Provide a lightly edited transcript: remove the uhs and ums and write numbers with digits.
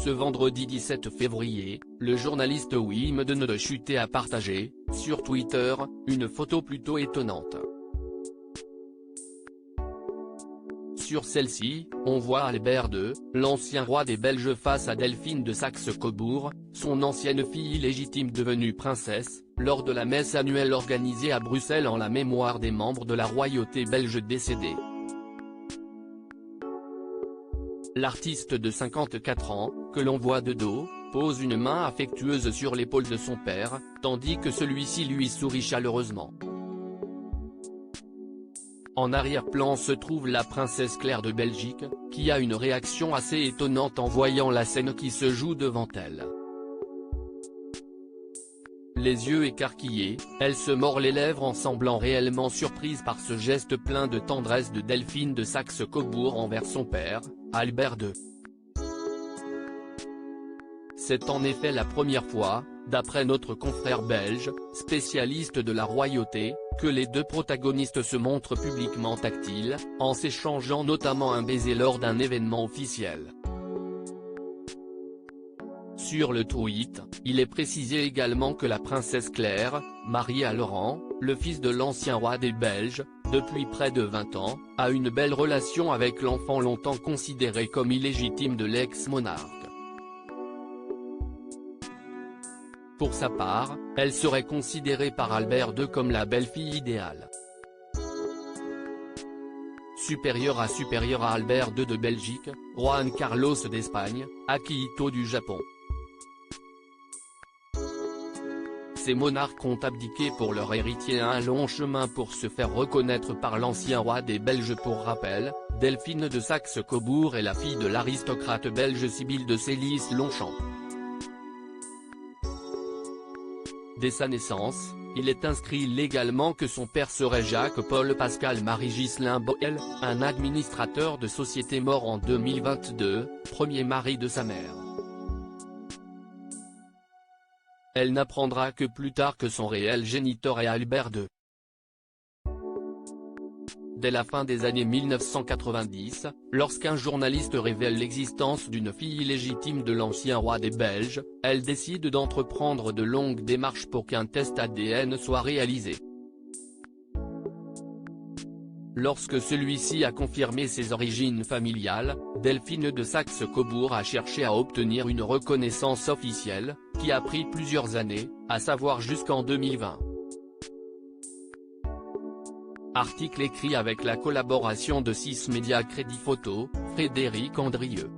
Ce vendredi 17 février, le journaliste Wimbledon de Chuté a partagé, sur Twitter, une photo plutôt étonnante. Sur celle-ci, on voit Albert II, l'ancien roi des Belges face à Delphine de Saxe-Cobourg, son ancienne fille illégitime devenue princesse, lors de la messe annuelle organisée à Bruxelles en la mémoire des membres de la royauté belge décédés. L'artiste de 54 ans, que l'on voit de dos, pose une main affectueuse sur l'épaule de son père, tandis que celui-ci lui sourit chaleureusement. En arrière-plan se trouve la princesse Claire de Belgique, qui a une réaction assez étonnante en voyant la scène qui se joue devant elle. Les yeux écarquillés, elle se mord les lèvres en semblant réellement surprise par ce geste plein de tendresse de Delphine de Saxe-Cobourg envers son père, Albert II. C'est en effet la première fois, d'après notre confrère belge, spécialiste de la royauté, que les deux protagonistes se montrent publiquement tactiles, en s'échangeant notamment un baiser lors d'un événement officiel. Sur le tweet, il est précisé également que la princesse Claire, mariée à Laurent, le fils de l'ancien roi des Belges, depuis près de 20 ans, a une belle relation avec l'enfant longtemps considéré comme illégitime de l'ex-monarque. Pour sa part, elle serait considérée par Albert II comme la belle-fille idéale. Supérieure à Albert II de Belgique, Juan Carlos d'Espagne, Akihito du Japon. Ces monarques ont abdiqué pour leur héritier un long chemin pour se faire reconnaître par l'ancien roi des Belges. Pour rappel, Delphine de Saxe-Cobourg est la fille de l'aristocrate belge Sibylle de Sélis-Longchamp. Dès sa naissance, il est inscrit légalement que son père serait Jacques-Paul Pascal-Marie Ghislain Boel, un administrateur de société mort en 2022, premier mari de sa mère. Elle n'apprendra que plus tard que son réel géniteur est Albert II. Dès la fin des années 1990, lorsqu'un journaliste révèle l'existence d'une fille illégitime de l'ancien roi des Belges, elle décide d'entreprendre de longues démarches pour qu'un test ADN soit réalisé. Lorsque celui-ci a confirmé ses origines familiales, Delphine de Saxe-Cobourg a cherché à obtenir une reconnaissance officielle, qui a pris plusieurs années, à savoir jusqu'en 2020. Article écrit avec la collaboration de 6 médias Crédit Photo, Frédéric Andrieux.